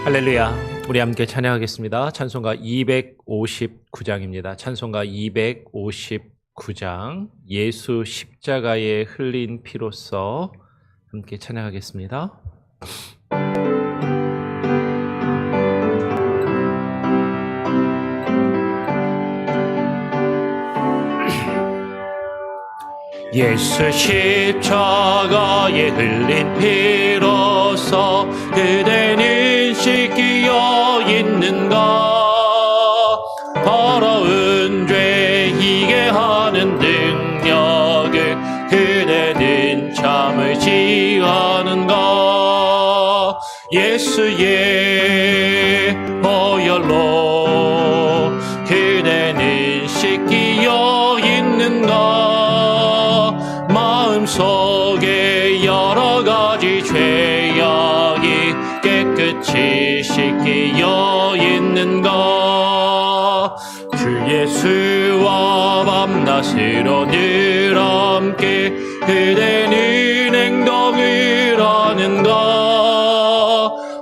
할렐루야. 우리 함께 찬양하겠습니다. 찬송가 259장입니다. 찬송가 259장 예수 십자가에 흘린 피로써 함께 찬양하겠습니다. 예수 십자가에 흘린 피로써 그대는 씻기어 있는가. 더러운 죄 희게 하는 능력을 그대는 참을지 않은가. 예수의 보혈로 그대는 씻기어 있는가. 마음속에 여러 가지 죄악이 깨끗이 씻기어 있는가. 주 예수와 밤낮으로 늘 함께 그대는 행동을 하는가.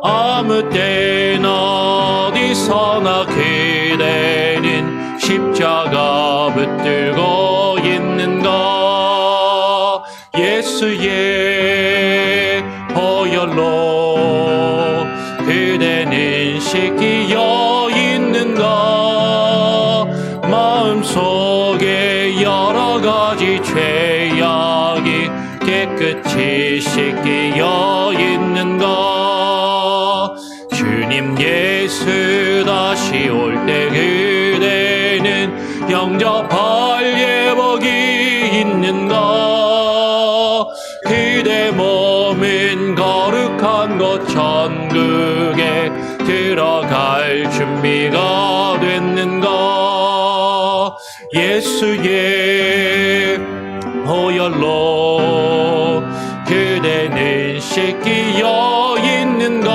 아무 때나 어디서나 그대는 십자가 붙들고 있는가. 예수의 보혈로 그대는 씻기어 있는가. 마음속에 여러 가지 죄악이 깨끗이 씻기어 있는가. 주님 예수 다시 올 때 그대는 영접할 예복이 있는가. 그대 몸은 거룩한 곳 천국에 들어갈 준비가 됐는가. 예수의 보혈로 그대는 씻기어 있는가.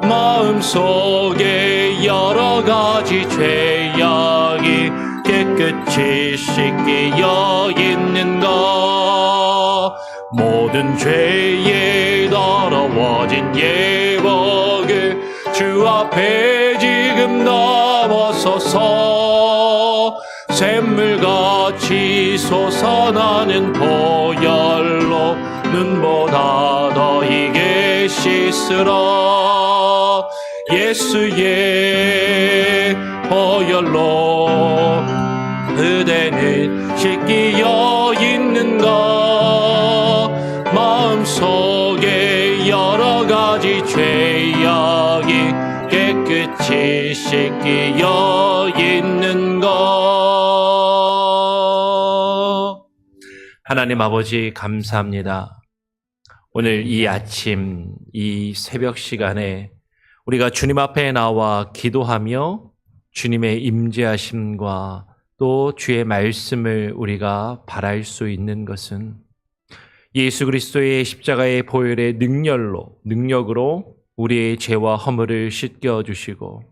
마음속에 여러 가지 죄악이 깨끗이 씻기어 있는가. 모든 죄에 더러워진 예복을 주 앞에 지금 넘어서서 샘물같이 솟아나는 보혈로 눈보다 더 이게 씻으라. 예수의 보혈로 그대는 씻기어 있는가. 마음속에 여러 가지 죄악이 깨끗이 씻기어 있는가. 하나님 아버지 감사합니다. 오늘 이 아침 이 새벽 시간에 우리가 주님 앞에 나와 기도하며 주님의 임재하심과 또 주의 말씀을 우리가 바랄 수 있는 것은 예수 그리스도의 십자가의 보혈의 능력으로 우리의 죄와 허물을 씻겨주시고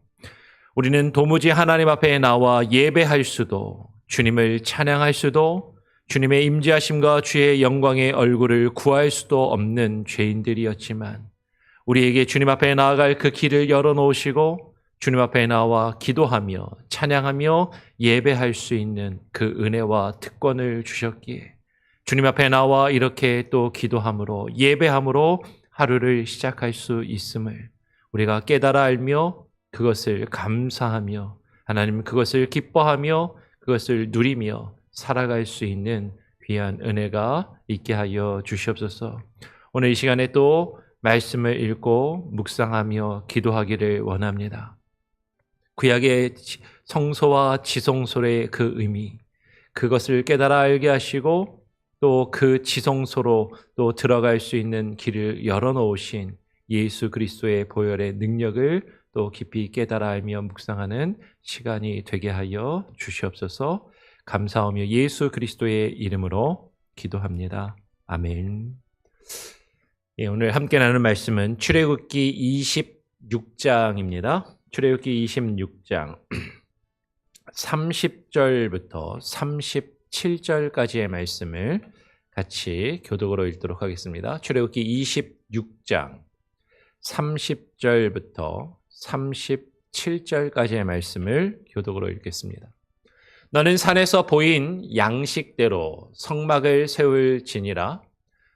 우리는 도무지 하나님 앞에 나와 예배할 수도 주님을 찬양할 수도 주님의 임재하심과 주의 영광의 얼굴을 구할 수도 없는 죄인들이었지만 우리에게 주님 앞에 나아갈 그 길을 열어놓으시고 주님 앞에 나와 기도하며 찬양하며 예배할 수 있는 그 은혜와 특권을 주셨기에 주님 앞에 나와 이렇게 또 기도함으로 예배함으로 하루를 시작할 수 있음을 우리가 깨달아 알며 그것을 감사하며 하나님 그것을 기뻐하며 그것을 누리며 살아갈 수 있는 귀한 은혜가 있게 하여 주시옵소서. 오늘 이 시간에 또 말씀을 읽고 묵상하며 기도하기를 원합니다. 구약의 성소와 지성소의 그 의미, 그것을 깨달아 알게 하시고 또 그 지성소로 또 들어갈 수 있는 길을 열어놓으신 예수 그리스도의 보혈의 능력을 또 깊이 깨달아 알며 묵상하는 시간이 되게 하여 주시옵소서. 감사하며 예수 그리스도의 이름으로 기도합니다. 아멘. 예, 오늘 함께 나누는 말씀은 출애굽기 26장입니다. 출애굽기 26장 30절부터 37절까지의 말씀을 같이 교독으로 읽도록 하겠습니다. 출애굽기 26장 30절부터 37절까지의 말씀을 교독으로 읽겠습니다. 너는 산에서 보인 양식대로 성막을 세울지니라.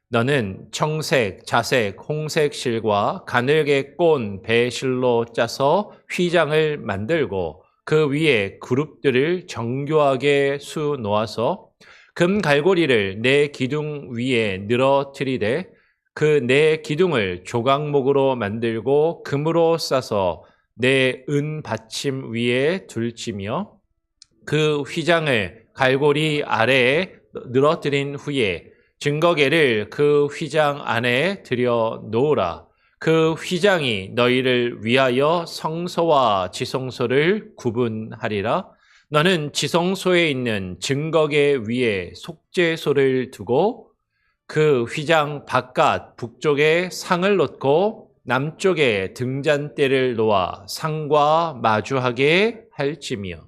너는 청색, 자색, 홍색 실과 가늘게 꼰 배실로 짜서 휘장을 만들고 그 위에 그룹들을 정교하게 수놓아서 금 갈고리를 네 기둥 위에 늘어뜨리되 그 네 기둥을 조각목으로 만들고 금으로 싸서 네 은 받침 위에 둘치며 그 휘장을 갈고리 아래에 늘어뜨린 후에 증거계를 그 휘장 안에 들여 놓으라. 그 휘장이 너희를 위하여 성소와 지성소를 구분하리라. 너는 지성소에 있는 증거계 위에 속죄소를 두고 그 휘장 바깥 북쪽에 상을 놓고 남쪽에 등잔대를 놓아 상과 마주하게 할지며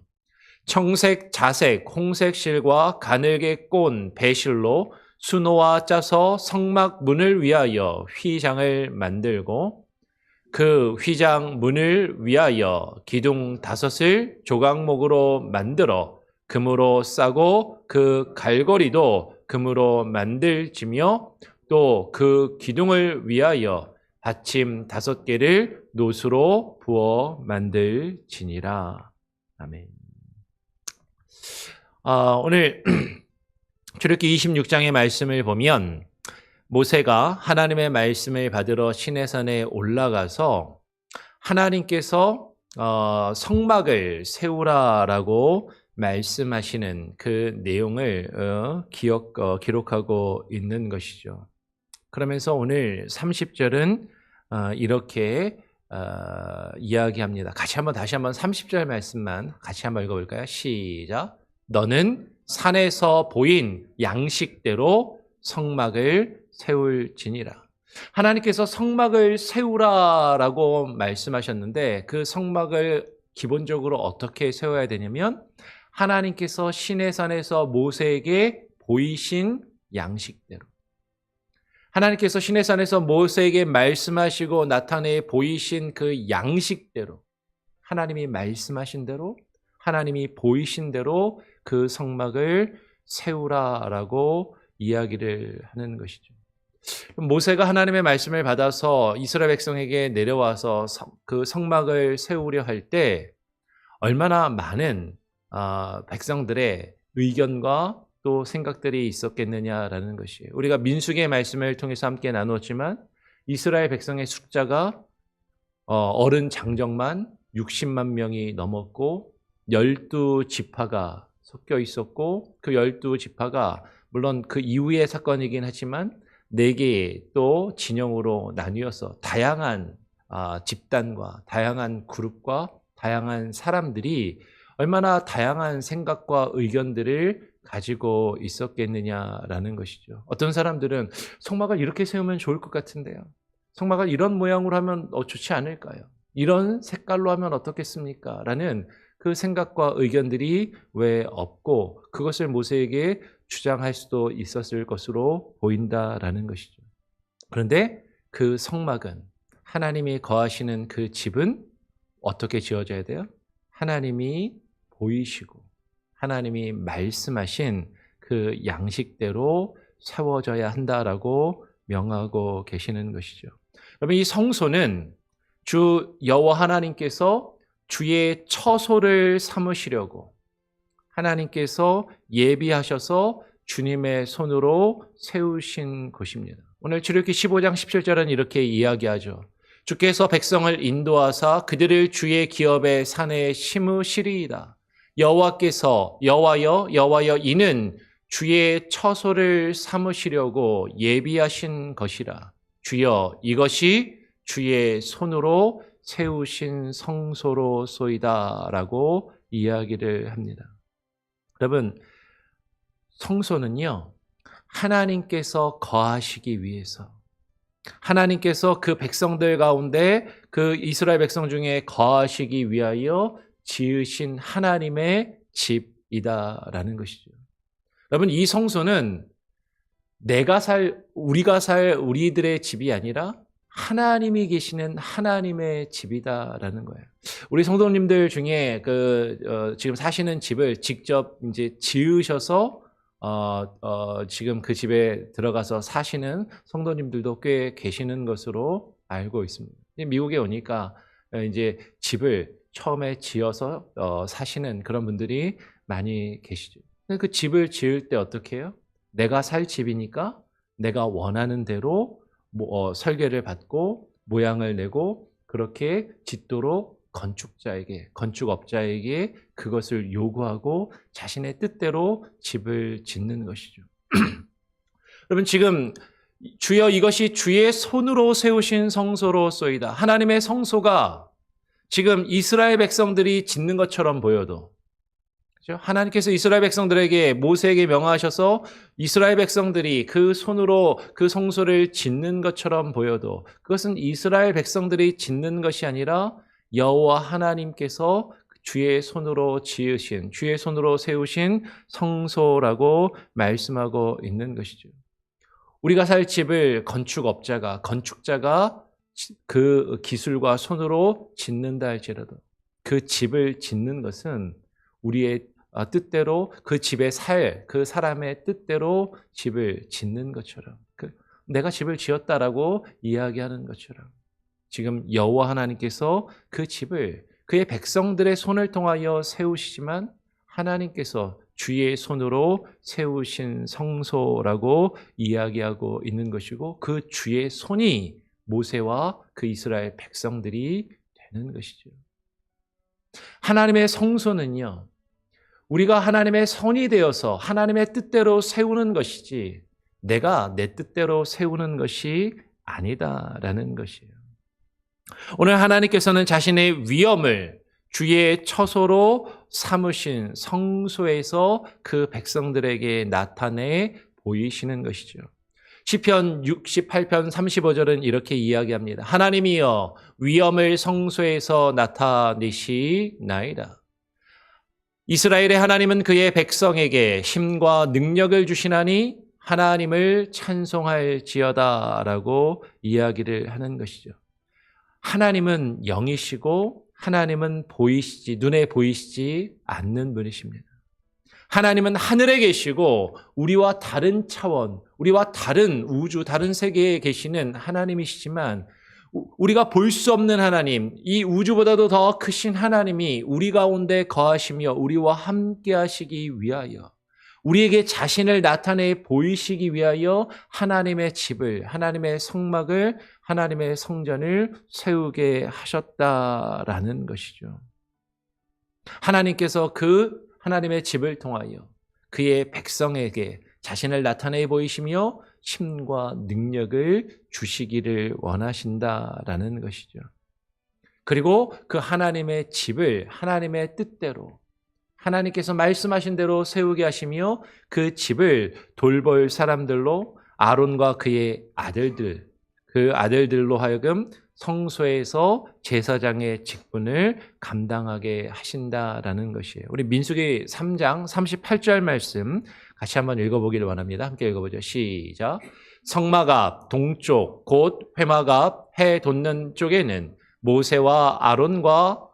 청색, 자색, 홍색 실과 가늘게 꼰 배실로 수놓아 짜서 성막 문을 위하여 휘장을 만들고 그 휘장 문을 위하여 기둥 5을 조각목으로 만들어 금으로 싸고 그 갈고리도 금으로 만들지며 또 그 기둥을 위하여 받침 5개를 노수로 부어 만들지니라. 아멘. 오늘 출애굽기 26장의 말씀을 보면 모세가 하나님의 말씀을 받으러 시내산에 올라가서 하나님께서 성막을 세우라라고 말씀하시는 그 내용을 기록하고 있는 것이죠. 그러면서 오늘 30절은 이렇게 이야기합니다. 다시 한번 30절 말씀만 같이 한번 읽어볼까요? 시작. 너는 산에서 보인 양식대로 성막을 세울지니라. 하나님께서 성막을 세우라라고 말씀하셨는데 그 성막을 기본적으로 어떻게 세워야 되냐면 하나님께서 시내산에서 모세에게 보이신 양식대로, 하나님께서 시내산에서 모세에게 말씀하시고 나타내 보이신 그 양식대로, 하나님이 말씀하신 대로, 하나님이 보이신 대로 그 성막을 세우라라고 이야기를 하는 것이죠. 모세가 하나님의 말씀을 받아서 이스라엘 백성에게 내려와서 그 성막을 세우려 할 때 얼마나 많은 백성들의 의견과 또 생각들이 있었겠느냐라는 것이에요. 우리가 민수기의 말씀을 통해서 함께 나누었지만 이스라엘 백성의 숫자가 어른 장정만 60만 명이 넘었고 12지파가 섞여 있었고 그 12지파가 물론 그 이후의 사건이긴 하지만 4개의 또 진영으로 나뉘어서 다양한 집단과 다양한 그룹과 다양한 사람들이 얼마나 다양한 생각과 의견들을 가지고 있었겠느냐라는 것이죠. 어떤 사람들은 성막을 이렇게 세우면 좋을 것 같은데요. 성막을 이런 모양으로 하면 좋지 않을까요? 이런 색깔로 하면 어떻겠습니까? 라는 그 생각과 의견들이 왜 없고 그것을 모세에게 주장할 수도 있었을 것으로 보인다라는 것이죠. 그런데 그 성막은 하나님이 거하시는 그 집은 어떻게 지어져야 돼요? 하나님이 보이시고 하나님이 말씀하신 그 양식대로 세워져야 한다라고 명하고 계시는 것이죠. 여러분, 이 성소는 주 여호와 하나님께서 주의 처소를 삼으시려고 하나님께서 예비하셔서 주님의 손으로 세우신 곳입니다. 오늘 출애굽기 15장 17절은 이렇게 이야기하죠. 주께서 백성을 인도하사 그들을 주의 기업의 산에 심으시리이다. 여호와여 이는 주의 처소를 삼으시려고 예비하신 것이라. 주여 이것이 주의 손으로 세우신 성소로소이다라고 이야기를 합니다. 여러분, 성소는요, 하나님께서 거하시기 위해서, 하나님께서 그 백성들 가운데 그 이스라엘 백성 중에 거하시기 위하여 지으신 하나님의 집이다라는 것이죠. 여러분, 이 성소는 우리가 살 우리들의 집이 아니라 하나님이 계시는 하나님의 집이다라는 거예요. 우리 성도님들 중에 지금 사시는 집을 직접 이제 지으셔서 지금 그 집에 들어가서 사시는 성도님들도 꽤 계시는 것으로 알고 있습니다. 미국에 오니까 이제 집을 처음에 지어서 사시는 그런 분들이 많이 계시죠. 그 집을 지을 때 어떻게 해요? 내가 살 집이니까 내가 원하는 대로 설계를 받고 모양을 내고 그렇게 짓도록 건축업자에게 그것을 요구하고 자신의 뜻대로 집을 짓는 것이죠. 여러분, 지금 주여 이것이 주의 손으로 세우신 성소로소이다. 하나님의 성소가 지금 이스라엘 백성들이 짓는 것처럼 보여도, 그렇죠? 하나님께서 이스라엘 백성들에게 모세에게 명하셔서 이스라엘 백성들이 그 손으로 그 성소를 짓는 것처럼 보여도 그것은 이스라엘 백성들이 짓는 것이 아니라 여호와 하나님께서 주의 손으로 지으신, 주의 손으로 세우신 성소라고 말씀하고 있는 것이죠. 우리가 살 집을 건축자가 그 기술과 손으로 짓는다 할지라도 그 집을 짓는 것은 우리의 뜻대로 그 집에 그 사람의 뜻대로 집을 짓는 것처럼, 내가 집을 지었다라고 이야기하는 것처럼 지금 여호와 하나님께서 그 집을 그의 백성들의 손을 통하여 세우시지만 하나님께서 주의 손으로 세우신 성소라고 이야기하고 있는 것이고 그 주의 손이 모세와 그 이스라엘 백성들이 되는 것이죠. 하나님의 성소는요, 우리가 하나님의 손이 되어서 하나님의 뜻대로 세우는 것이지 내가 내 뜻대로 세우는 것이 아니다라는 것이에요. 오늘 하나님께서는 자신의 위엄을 주의 처소로 삼으신 성소에서 그 백성들에게 나타내 보이시는 것이죠. 시편 68편 35절은 이렇게 이야기합니다. 하나님이여 위엄을 성소에서 나타내시나이다. 이스라엘의 하나님은 그의 백성에게 힘과 능력을 주시나니 하나님을 찬송할지어다라고 이야기를 하는 것이죠. 하나님은 영이시고 하나님은 눈에 보이시지 않는 분이십니다. 하나님은 하늘에 계시고 우리와 다른 차원, 우리와 다른 우주, 다른 세계에 계시는 하나님이시지만 우리가 볼 수 없는 하나님, 이 우주보다도 더 크신 하나님이 우리 가운데 거하시며 우리와 함께 하시기 위하여 우리에게 자신을 나타내 보이시기 위하여 하나님의 집을, 하나님의 성막을, 하나님의 성전을 세우게 하셨다라는 것이죠. 하나님께서 그 하나님의 집을 통하여 그의 백성에게 자신을 나타내 보이시며 힘과 능력을 주시기를 원하신다라는 것이죠. 그리고 그 하나님의 집을 하나님의 뜻대로 하나님께서 말씀하신 대로 세우게 하시며 그 집을 돌볼 사람들로 아론과 그의 아들들, 그 아들들로 하여금 성소에서 제사장의 직분을 감당하게 하신다라는 것이에요. 우리 민수기 3장 38절 말씀 같이 한번 읽어보기를 원합니다. 함께 읽어보죠. 시작. 성막 앞 동쪽 곧 회막 앞 해 돋는 쪽에는 모세와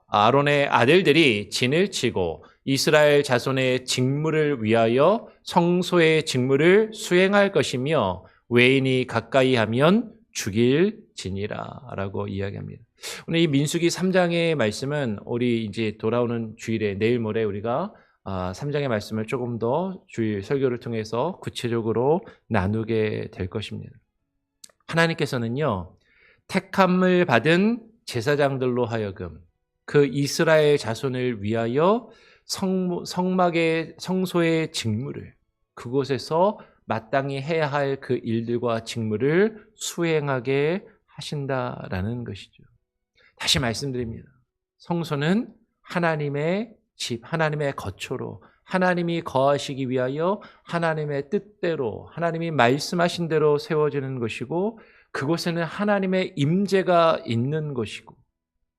아론의 아들들이 진을 치고 이스라엘 자손의 직무를 위하여 성소의 직무를 수행할 것이며 외인이 가까이 하면 죽일지니라 라고 이야기합니다. 오늘 이 민수기 3장의 말씀은 우리 이제 돌아오는 주일에 내일 모레 우리가 3장의 말씀을 조금 더 주일 설교를 통해서 구체적으로 나누게 될 것입니다. 하나님께서는요, 택함을 받은 제사장들로 하여금 그 이스라엘 자손을 위하여 성소의 직무를 그곳에서 마땅히 해야 할 그 일들과 직무를 수행하게 하신다라는 것이죠. 다시 말씀드립니다. 성소는 하나님의 집, 하나님의 거처로 하나님이 거하시기 위하여 하나님의 뜻대로 하나님이 말씀하신 대로 세워지는 것이고 그곳에는 하나님의 임재가 있는 것이고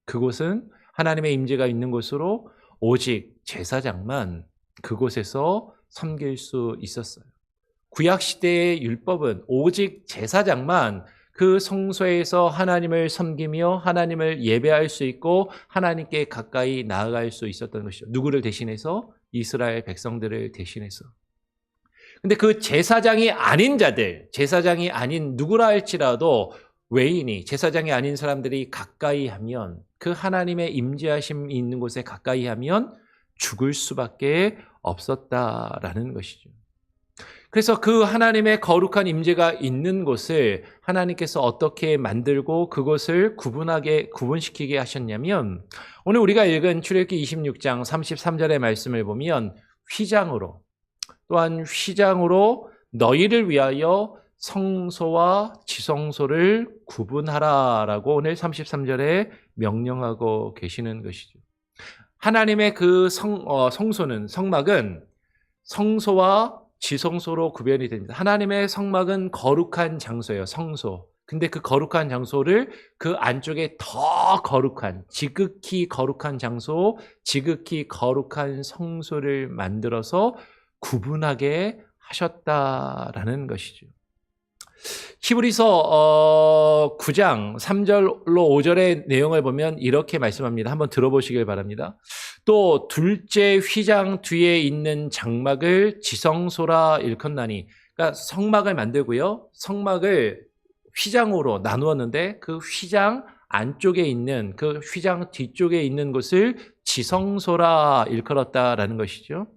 그곳은 하나님의 임재가 있는 곳으로 오직 제사장만 그곳에서 섬길 수 있었어요. 구약시대의 율법은 오직 제사장만 그 성소에서 하나님을 섬기며 하나님을 예배할 수 있고 하나님께 가까이 나아갈 수 있었던 것이죠. 누구를 대신해서? 이스라엘 백성들을 대신해서. 근데 그 제사장이 아닌 자들, 제사장이 아닌 누구라 할지라도 외인이, 제사장이 아닌 사람들이 가까이 하면, 그 하나님의 임재하심이 있는 곳에 가까이 하면 죽을 수밖에 없었다라는 것이죠. 그래서 그 하나님의 거룩한 임재가 있는 곳을 하나님께서 어떻게 만들고 그것을 구분시키게 하셨냐면, 오늘 우리가 읽은 출애굽기 26장 33절의 말씀을 보면 휘장으로, 또한 휘장으로 너희를 위하여 성소와 지성소를 구분하라라고 오늘 33절에 명령하고 계시는 것이죠. 하나님의 그 성소는, 성막은 성소와 지성소로 구별이 됩니다. 하나님의 성막은 거룩한 장소예요, 성소. 근데 그 거룩한 장소를 그 안쪽에 더 거룩한, 지극히 거룩한 장소, 지극히 거룩한 성소를 만들어서 구분하게 하셨다라는 것이죠. 히브리서 9장 3절로 5절의 내용을 보면 이렇게 말씀합니다. 한번 들어보시길 바랍니다. 또 둘째 휘장 뒤에 있는 장막을 지성소라 일컫나니, 그러니까 성막을 만들고요, 성막을 휘장으로 나누었는데 그 휘장 안쪽에 있는, 그 휘장 뒤쪽에 있는 곳을 지성소라 일컬었다라는 것이죠.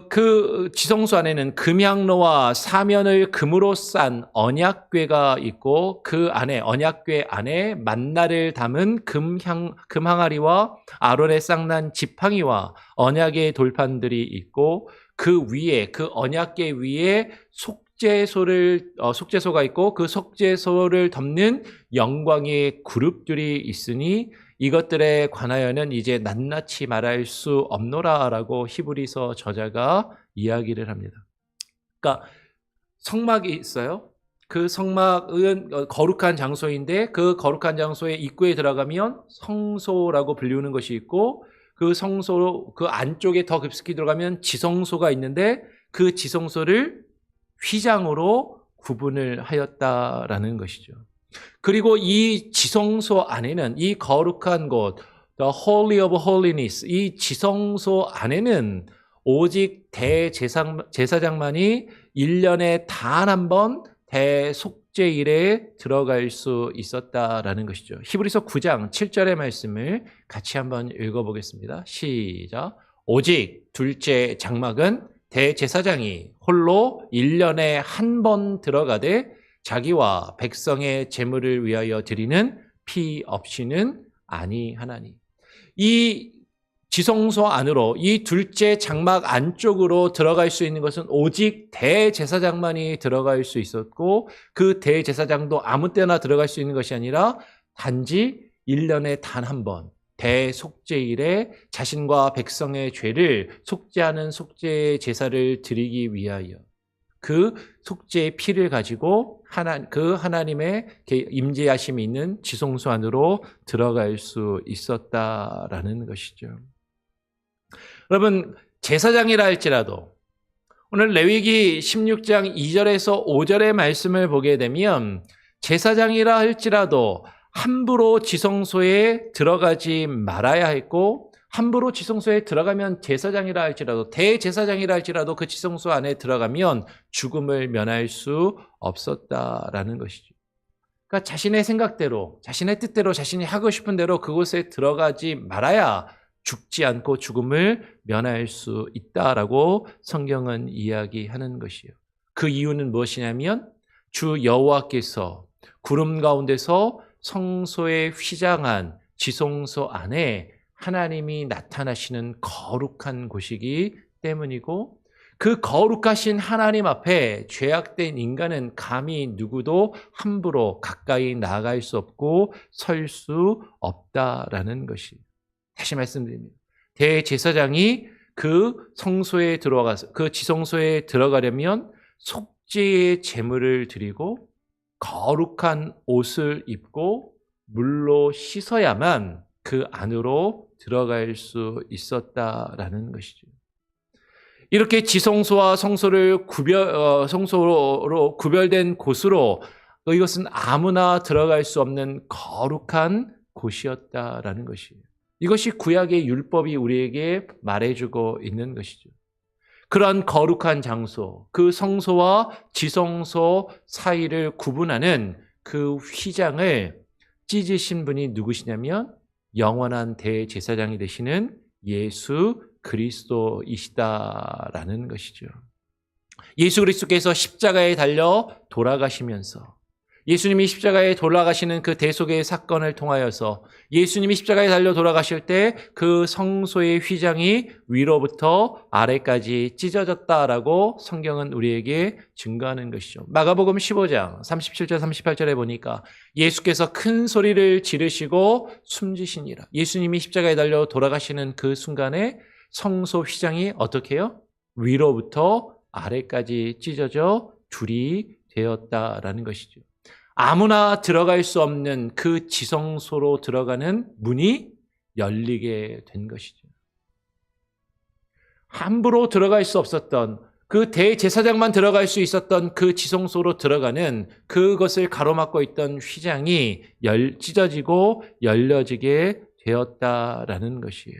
그 지성소 안에는 금향로와 사면을 금으로 싼 언약궤가 있고, 그 안에, 언약궤 안에 만나를 담은 금항아리와 아론의 쌍난 지팡이와 언약의 돌판들이 있고, 그 위에, 그 언약궤 위에 속죄소가 있고, 그 속죄소를 덮는 영광의 그룹들이 있으니 이것들에 관하여는 이제 낱낱이 말할 수 없노라라고 히브리서 저자가 이야기를 합니다. 그러니까 성막이 있어요. 그 성막은 거룩한 장소인데, 그 거룩한 장소의 입구에 들어가면 성소라고 불리우는 것이 있고, 그 성소, 그 안쪽에 더 깊숙이 들어가면 지성소가 있는데, 그 지성소를 휘장으로 구분을 하였다라는 것이죠. 그리고 이 지성소 안에는, 이 거룩한 곳, The Holy of Holiness, 이 지성소 안에는 오직 대제사장만이 1년에 단 한 번 대속죄일에 들어갈 수 있었다라는 것이죠. 히브리서 9장 7절의 말씀을 같이 한번 읽어보겠습니다. 시작. 오직 둘째 장막은 대제사장이 홀로 1년에 한 번 들어가되 자기와 백성의 제물을 위하여 드리는 피 없이는 아니하나니. 이 지성소 안으로, 이 둘째 장막 안쪽으로 들어갈 수 있는 것은 오직 대제사장만이 들어갈 수 있었고, 그 대제사장도 아무 때나 들어갈 수 있는 것이 아니라 단지 1년에 단 한 번 대속죄일에 자신과 백성의 죄를 속죄하는 속죄 제사를 드리기 위하여 그 속죄의 피를 가지고 그 하나님의 임재하심이 있는 지성소 안으로 들어갈 수 있었다라는 것이죠. 여러분, 제사장이라 할지라도 오늘 레위기 16장 2절에서 5절의 말씀을 보게 되면, 제사장이라 할지라도 함부로 지성소에 들어가지 말아야 했고, 함부로 지성소에 들어가면 제사장이라 할지라도, 대제사장이라 할지라도 그 지성소 안에 들어가면 죽음을 면할 수 없었다라는 것이죠. 그러니까 자신의 생각대로, 자신의 뜻대로, 자신이 하고 싶은 대로 그곳에 들어가지 말아야 죽지 않고 죽음을 면할 수 있다라고 성경은 이야기하는 것이에요. 그 이유는 무엇이냐면, 주 여호와께서 구름 가운데서 성소에 휘장한 지성소 안에 하나님이 나타나시는 거룩한 곳이기 때문이고, 그 거룩하신 하나님 앞에 죄악된 인간은 감히 누구도 함부로 가까이 나아갈 수 없고 설 수 없다라는 것이. 다시 말씀드립니다. 대제사장이 그 성소에 들어가서, 그 지성소에 들어가려면 속죄의 제물을 드리고 거룩한 옷을 입고 물로 씻어야만 그 안으로 들어갈 수 있었다라는 것이죠. 이렇게 지성소와 성소로 구별된 곳으로 또 이것은 아무나 들어갈 수 없는 거룩한 곳이었다라는 것이에요. 이것이 구약의 율법이 우리에게 말해주고 있는 것이죠. 그런 거룩한 장소, 그 성소와 지성소 사이를 구분하는 그 휘장을 찢으신 분이 누구시냐면 영원한 대제사장이 되시는 예수 그리스도이시다라는 것이죠. 예수 그리스도께서 십자가에 달려 돌아가시면서 예수님이 십자가에 돌아가시는 그 대속의 사건을 통하여서 예수님이 십자가에 달려 돌아가실 때 그 성소의 휘장이 위로부터 아래까지 찢어졌다라고 성경은 우리에게 증거하는 것이죠. 마가복음 15장 37절 38절에 보니까 예수께서 큰 소리를 지르시고 숨지시니라. 예수님이 십자가에 달려 돌아가시는 그 순간에 성소 휘장이 어떻게 해요? 위로부터 아래까지 찢어져 둘이 되었다라는 것이죠. 아무나 들어갈 수 없는 그 지성소로 들어가는 문이 열리게 된 것이죠. 함부로 들어갈 수 없었던 그 대제사장만 들어갈 수 있었던 그 지성소로 들어가는 그것을 가로막고 있던 휘장이 찢어지고 열려지게 되었다라는 것이에요.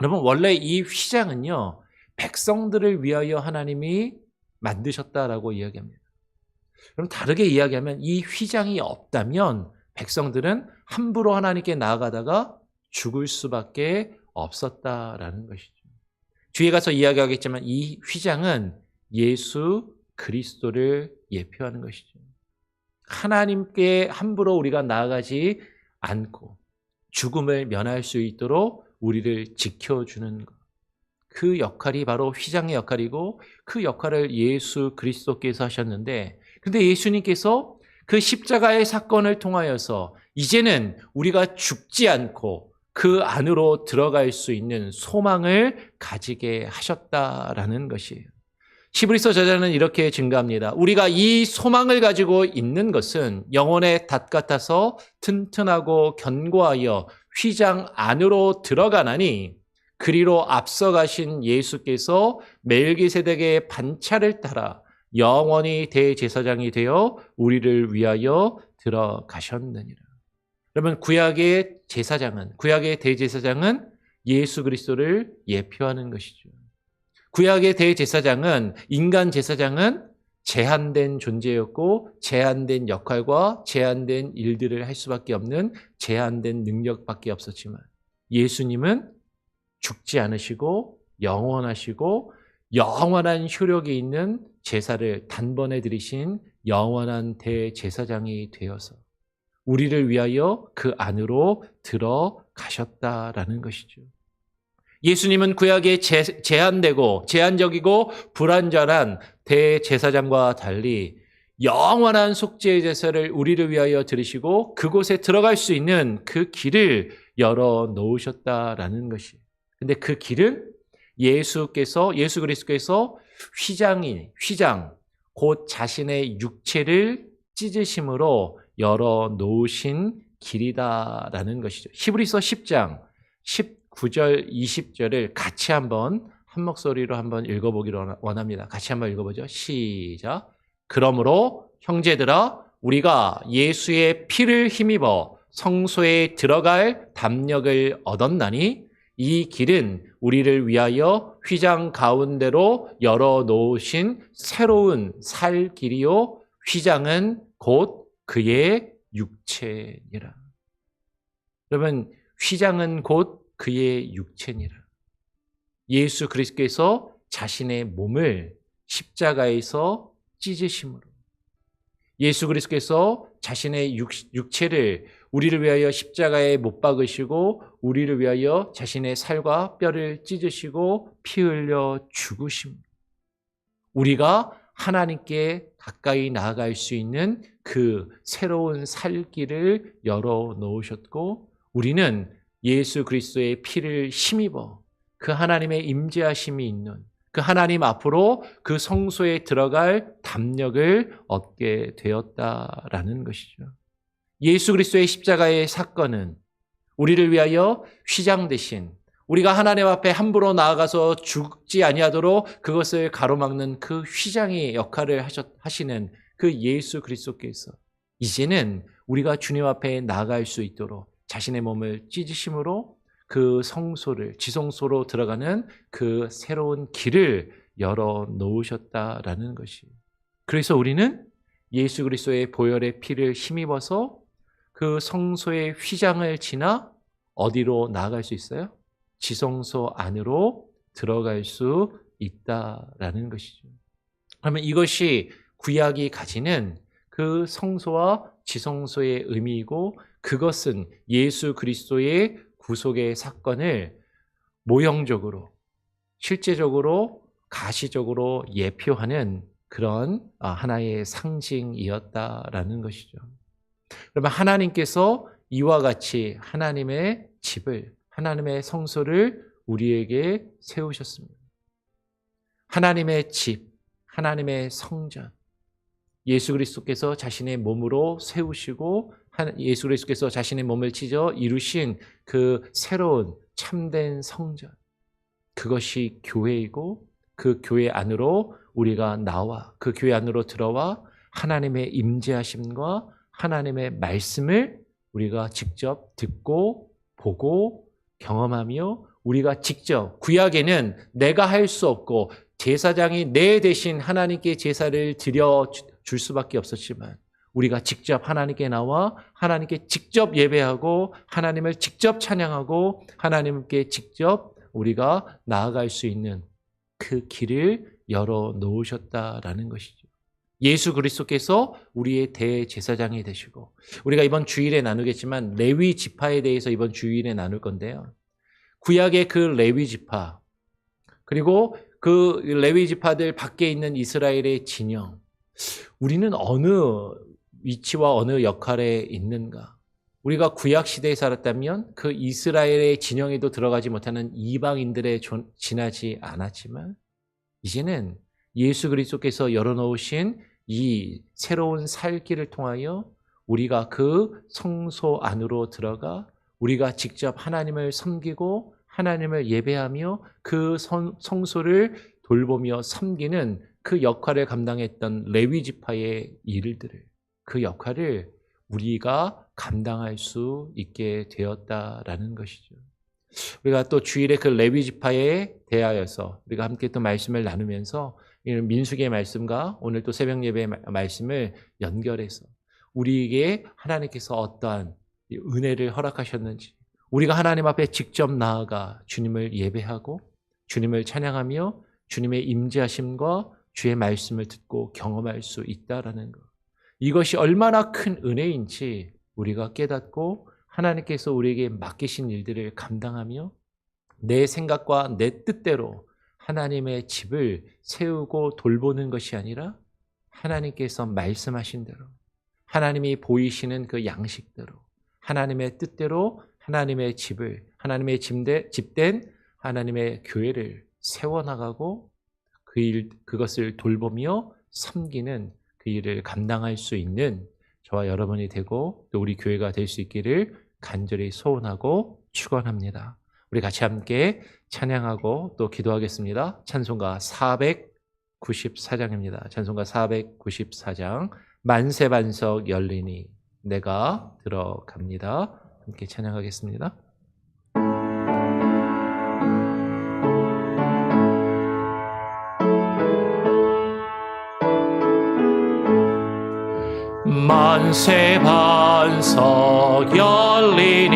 여러분, 원래 이 휘장은요, 백성들을 위하여 하나님이 만드셨다라고 이야기합니다. 그럼 다르게 이야기하면 이 휘장이 없다면 백성들은 함부로 하나님께 나아가다가 죽을 수밖에 없었다라는 것이죠. 뒤에 가서 이야기하겠지만 이 휘장은 예수 그리스도를 예표하는 것이죠. 하나님께 함부로 우리가 나아가지 않고 죽음을 면할 수 있도록 우리를 지켜주는 것. 그 역할이 바로 휘장의 역할이고 그 역할을 예수 그리스도께서 하셨는데, 근데 예수님께서 그 십자가의 사건을 통하여서 이제는 우리가 죽지 않고 그 안으로 들어갈 수 있는 소망을 가지게 하셨다라는 것이에요. 히브리서 저자는 이렇게 증가합니다. 우리가 이 소망을 가지고 있는 것은 영혼의 닷 같아서 튼튼하고 견고하여 휘장 안으로 들어가나니 그리로 앞서가신 예수께서 멜기세덱의 반차를 따라 영원히 대제사장이 되어 우리를 위하여 들어가셨느니라. 여러분, 구약의 대제사장은 예수 그리스도를 예표하는 것이죠. 구약의 대제사장은, 인간 제사장은 제한된 존재였고 제한된 역할과 제한된 일들을 할 수밖에 없는 제한된 능력밖에 없었지만 예수님은 죽지 않으시고 영원하시고 영원한 효력이 있는 제사를 단번에 드리신 영원한 대제사장이 되어서 우리를 위하여 그 안으로 들어가셨다라는 것이죠. 예수님은 구약의 제한되고 제한적이고 불완전한 대제사장과 달리 영원한 속죄의 제사를 우리를 위하여 드리시고 그곳에 들어갈 수 있는 그 길을 열어 놓으셨다라는 것이에요. 근데 그 길은 예수 그리스도께서 휘장, 곧 자신의 육체를 찢으심으로 열어 놓으신 길이다라는 것이죠. 히브리서 10장 19절 20절을 같이 한 목소리로 한번 읽어보기를 원합니다. 같이 한번 읽어보죠. 시작. 그러므로 형제들아, 우리가 예수의 피를 힘입어 성소에 들어갈 담력을 얻었나니 이 길은 우리를 위하여 휘장 가운데로 열어놓으신 새로운 살 길이요 휘장은 곧 그의 육체니라. 여러분, 휘장은 곧 그의 육체니라. 예수 그리스도께서 자신의 몸을 십자가에서 찢으심으로 예수 그리스도께서 자신의 육체를 우리를 위하여 십자가에 못 박으시고 우리를 위하여 자신의 살과 뼈를 찢으시고 피 흘려 죽으심으로 우리가 하나님께 가까이 나아갈 수 있는 그 새로운 살 길을 열어 놓으셨고 우리는 예수 그리스도의 피를 힘입어 그 하나님의 임재하심이 있는 그 하나님 앞으로 그 성소에 들어갈 담력을 얻게 되었다라는 것이죠. 예수 그리스도의 십자가의 사건은 우리를 위하여 휘장 대신 우리가 하나님 앞에 함부로 나아가서 죽지 아니하도록 그것을 가로막는 그 휘장의 역할을 하시는 그 예수 그리스도께서 이제는 우리가 주님 앞에 나아갈 수 있도록 자신의 몸을 찢으심으로 그 성소를, 지성소로 들어가는 그 새로운 길을 열어 놓으셨다라는 것이. 그래서 우리는 예수 그리스도의 보혈의 피를 힘입어서 그 성소의 휘장을 지나 어디로 나아갈 수 있어요? 지성소 안으로 들어갈 수 있다라는 것이죠. 그러면 이것이 구약이 가지는 그 성소와 지성소의 의미이고, 그것은 예수 그리스도의 구속의 사건을 모형적으로, 실제적으로, 가시적으로 예표하는 그런 하나의 상징이었다라는 것이죠. 그러면 하나님께서 이와 같이 하나님의 집을, 하나님의 성소를 우리에게 세우셨습니다. 하나님의 집, 하나님의 성전, 예수 그리스도께서 자신의 몸으로 세우시고 예수 그리스도께서 자신의 몸을 찢어 이루신 그 새로운 참된 성전, 그것이 교회이고, 그 교회 안으로 우리가 나와 그 교회 안으로 들어와 하나님의 임재하심과 하나님의 말씀을 우리가 직접 듣고 보고 경험하며, 우리가 직접, 구약에는 내가 할 수 없고 제사장이 내 대신 하나님께 제사를 드려 줄 수밖에 없었지만, 우리가 직접 하나님께 나와 하나님께 직접 예배하고 하나님을 직접 찬양하고 하나님께 직접 우리가 나아갈 수 있는 그 길을 열어 놓으셨다라는 것이죠. 예수 그리스도께서 우리의 대제사장이 되시고, 우리가 이번 주일에 나누겠지만 레위 지파에 대해서 이번 주일에 나눌 건데요. 구약의 그 레위 지파, 그리고 그 레위 지파들 밖에 있는 이스라엘의 진영, 우리는 어느 위치와 어느 역할에 있는가? 우리가 구약 시대에 살았다면 그 이스라엘의 진영에도 들어가지 못하는 이방인들에 지나지 않았지만, 이제는 예수 그리스도께서 열어놓으신 이 새로운 살 길을 통하여 우리가 그 성소 안으로 들어가 우리가 직접 하나님을 섬기고 하나님을 예배하며 그 성소를 돌보며 섬기는 그 역할을 감당했던 레위 지파의 일들을, 그 역할을 우리가 감당할 수 있게 되었다라는 것이죠. 우리가 또 주일에 그 레위 지파에 대하여서 우리가 함께 또 말씀을 나누면서 민수기의 말씀과 오늘 또 새벽 예배의 말씀을 연결해서 우리에게 하나님께서 어떠한 은혜를 허락하셨는지, 우리가 하나님 앞에 직접 나아가 주님을 예배하고 주님을 찬양하며 주님의 임재하심과 주의 말씀을 듣고 경험할 수 있다라는 것, 이것이 얼마나 큰 은혜인지 우리가 깨닫고 하나님께서 우리에게 맡기신 일들을 감당하며 내 생각과 내 뜻대로 하나님의 집을 세우고 돌보는 것이 아니라 하나님께서 말씀하신 대로, 하나님이 보이시는 그 양식대로, 하나님의 뜻대로 하나님의 집을, 하나님의 집된 하나님의 교회를 세워나가고 그것을 돌보며 섬기는 그 일을 감당할 수 있는 저와 여러분이 되고 또 우리 교회가 될 수 있기를 간절히 소원하고 축원합니다. 우리 같이 함께 찬양하고 또 기도하겠습니다. 찬송가 494장입니다. 찬송가 494장, 만세반석 열리니 내가 들어갑니다. 함께 찬양하겠습니다. 만세반석 열리니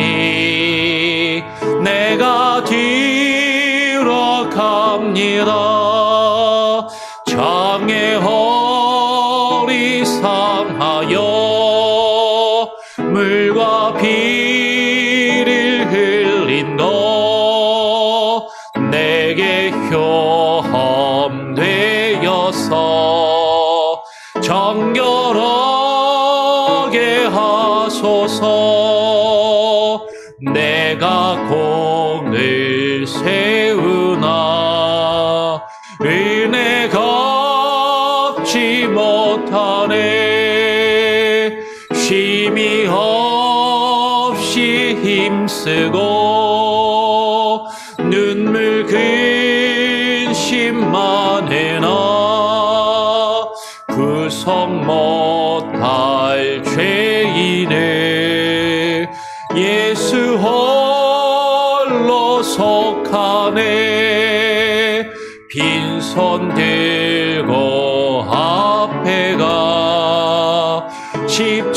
내가 들어갑니다. 장애 허리 상하여 물과 피를 흘린 너 내게 효험되어서 정결하게 하소서. 내가 공을 세우나 은혜 갚지 못하네. 쉼이 없이 힘쓰고 눈물 근심만 해나 구속 못할 죄 십자가를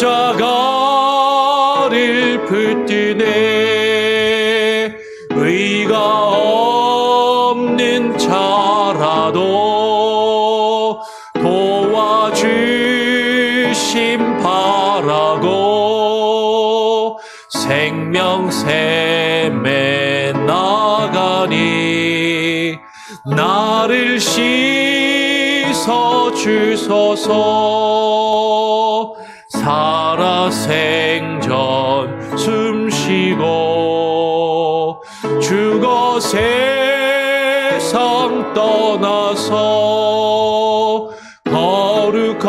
붙드네 의가 없는 자라도 도와주심 바라고 생명샘에 나가니 나를 씻어 주소서. 살아생전 숨쉬고 죽어 세상 떠나서 거룩하신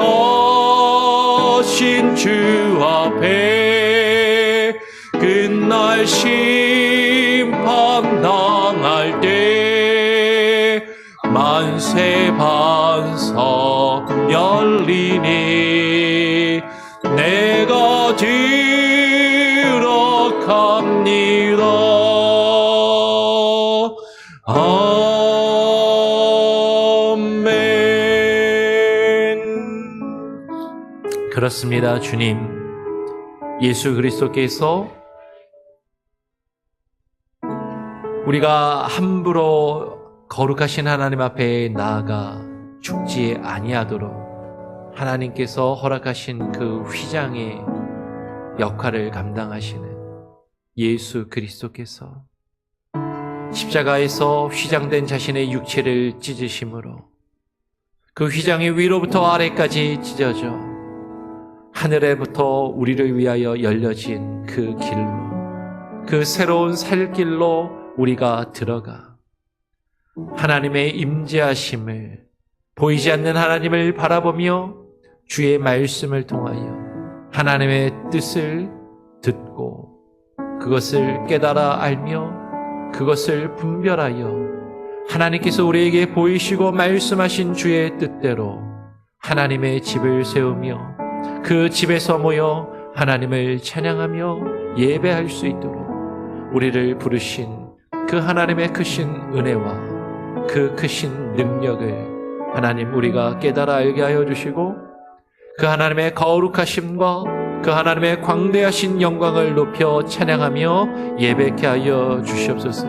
주 앞에 끝날 심판 당할 때 만세 반석 열리니 내가 들어갑니다. 아멘. 그렇습니다. 주님, 예수 그리스도께서 우리가 함부로 거룩하신 하나님 앞에 나아가 죽지 아니하도록 하나님께서 허락하신 그 휘장의 역할을 감당하시는 예수 그리스도께서 십자가에서 휘장된 자신의 육체를 찢으심으로 그 휘장의 위로부터 아래까지 찢어져 하늘에부터 우리를 위하여 열려진 그 길로, 그 새로운 살길로 우리가 들어가 하나님의 임재하심을, 보이지 않는 하나님을 바라보며 주의 말씀을 통하여 하나님의 뜻을 듣고 그것을 깨달아 알며 그것을 분별하여 하나님께서 우리에게 보이시고 말씀하신 주의 뜻대로 하나님의 집을 세우며 그 집에서 모여 하나님을 찬양하며 예배할 수 있도록 우리를 부르신 그 하나님의 크신 은혜와 그 크신 능력을 하나님 우리가 깨달아 알게 하여 주시고 그 하나님의 거룩하심과 그 하나님의 광대하신 영광을 높여 찬양하며 예배케 하여 주시옵소서.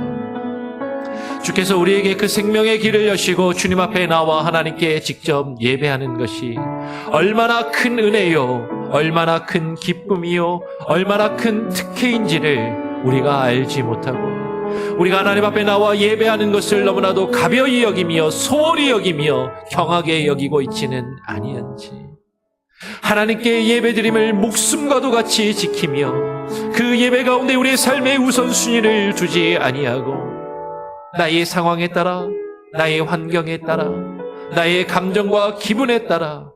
주께서 우리에게 그 생명의 길을 여시고 주님 앞에 나와 하나님께 직접 예배하는 것이 얼마나 큰 은혜요, 얼마나 큰 기쁨이요, 얼마나 큰 특혜인지를 우리가 알지 못하고 우리가 하나님 앞에 나와 예배하는 것을 너무나도 가벼이 여기며 소홀히 여기며 경하게 여기고 있지는 아니한지 하나님께 예배드림을 목숨과도 같이 지키며 그 예배 가운데 우리의 삶의 우선순위를 두지 아니하고 나의 상황에 따라, 나의 환경에 따라, 나의 감정과 기분에 따라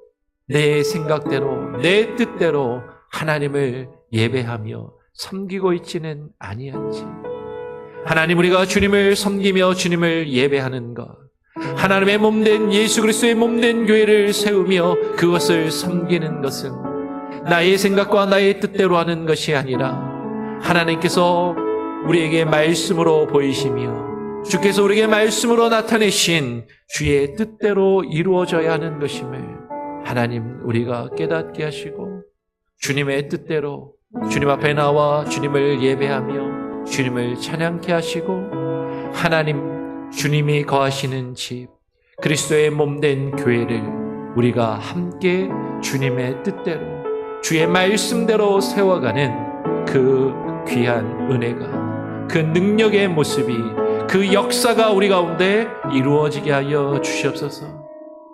내 생각대로, 내 뜻대로 하나님을 예배하며 섬기고 있지는 아니한지 하나님, 우리가 주님을 섬기며 주님을 예배하는 것, 하나님의 몸된 예수 그리스도의 몸된 교회를 세우며 그것을 섬기는 것은 나의 생각과 나의 뜻대로 하는 것이 아니라 하나님께서 우리에게 말씀으로 보이시며 주께서 우리에게 말씀으로 나타내신 주의 뜻대로 이루어져야 하는 것임을 하나님 우리가 깨닫게 하시고 주님의 뜻대로 주님 앞에 나와 주님을 예배하며 주님을 찬양케 하시고 하나님 주님이 거하시는 집 그리스도의 몸된 교회를 우리가 함께 주님의 뜻대로 주의 말씀대로 세워가는 그 귀한 은혜가, 그 능력의 모습이, 그 역사가 우리 가운데 이루어지게 하여 주시옵소서.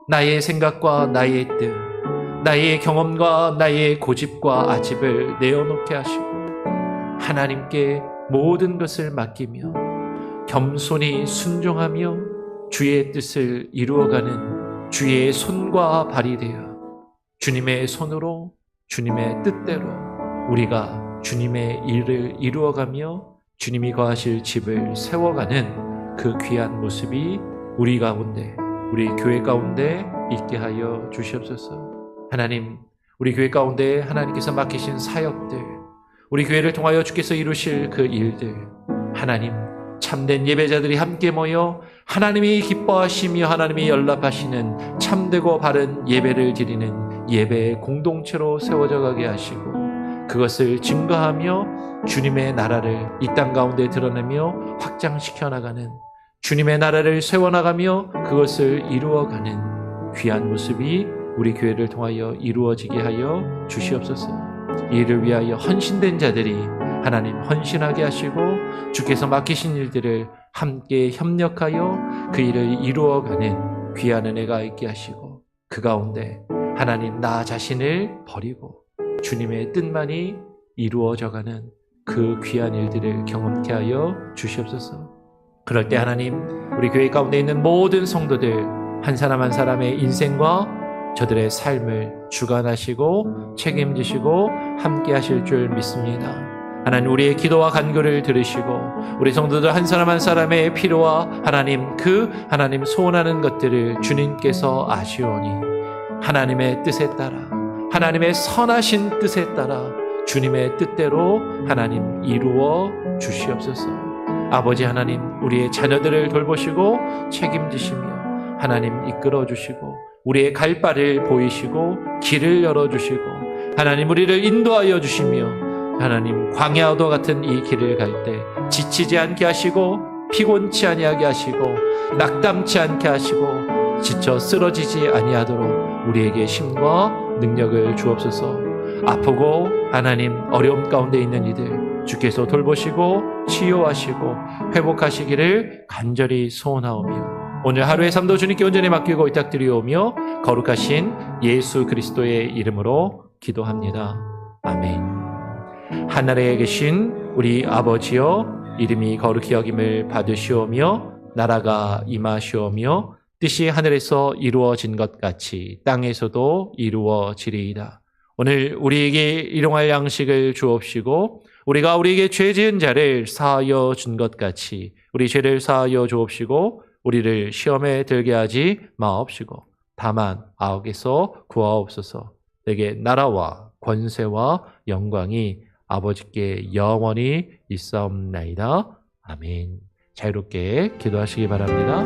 나의 생각과 나의 뜻, 나의 경험과 나의 고집과 아집을 내어놓게 하시고 하나님께 모든 것을 맡기며 겸손히 순종하며 주의 뜻을 이루어가는 주의 손과 발이 되어 주님의 손으로 주님의 뜻대로 우리가 주님의 일을 이루어가며 주님이 거하실 집을 세워가는 그 귀한 모습이 우리 가운데, 우리 교회 가운데 있게 하여 주시옵소서. 하나님, 우리 교회 가운데 하나님께서 맡기신 사역들, 우리 교회를 통하여 주께서 이루실 그 일들, 하나님 참된 예배자들이 함께 모여 하나님이 기뻐하시며 하나님이 연락하시는 참되고 바른 예배를 드리는 예배의 공동체로 세워져 가게 하시고 그것을 증거하며 주님의 나라를 이 땅 가운데 드러내며 확장시켜 나가는 주님의 나라를 세워나가며 그것을 이루어가는 귀한 모습이 우리 교회를 통하여 이루어지게 하여 주시옵소서. 이를 위하여 헌신된 자들이 하나님 헌신하게 하시고 주께서 맡기신 일들을 함께 협력하여 그 일을 이루어가는 귀한 은혜가 있게 하시고 그 가운데 하나님 나 자신을 버리고 주님의 뜻만이 이루어져가는 그 귀한 일들을 경험케 하여 주시옵소서. 그럴 때 하나님 우리 교회 가운데 있는 모든 성도들 한 사람 한 사람의 인생과 저들의 삶을 주관하시고 책임지시고 함께 하실 줄 믿습니다. 하나님 우리의 기도와 간구를 들으시고 우리 성도들 한 사람 한 사람의 필요와 하나님 소원하는 것들을 주님께서 아시오니 하나님의 뜻에 따라 하나님의 선하신 뜻에 따라 주님의 뜻대로 하나님 이루어 주시옵소서. 아버지 하나님 우리의 자녀들을 돌보시고 책임지시며 하나님 이끌어 주시고 우리의 갈 바를 보이시고 길을 열어주시고 하나님 우리를 인도하여 주시며 하나님 광야와 같은 이 길을 갈 때 지치지 않게 하시고 피곤치 아니하게 하시고 낙담치 않게 하시고 지쳐 쓰러지지 아니하도록 우리에게 힘과 능력을 주옵소서. 아프고 하나님 어려움 가운데 있는 이들 주께서 돌보시고 치유하시고 회복하시기를 간절히 소원하오며 오늘 하루의 삶도 주님께 온전히 맡기고 의탁드리오며 거룩하신 예수 그리스도의 이름으로 기도합니다. 아멘. 하늘에 계신 우리 아버지여 이름이 거룩히 여김을 받으시오며 나라가 임하시오며 뜻이 하늘에서 이루어진 것 같이 땅에서도 이루어지리이다. 오늘 우리에게 일용할 양식을 주옵시고 우리가 우리에게 죄 지은 자를 사하여 준 것 같이 우리 죄를 사하여 주옵시고 우리를 시험에 들게 하지 마옵시고 다만 악에서 구하옵소서. 내게 나라와 권세와 영광이 아버지께 영원히 있사옵나이다. 아멘. 자유롭게 기도하시기 바랍니다.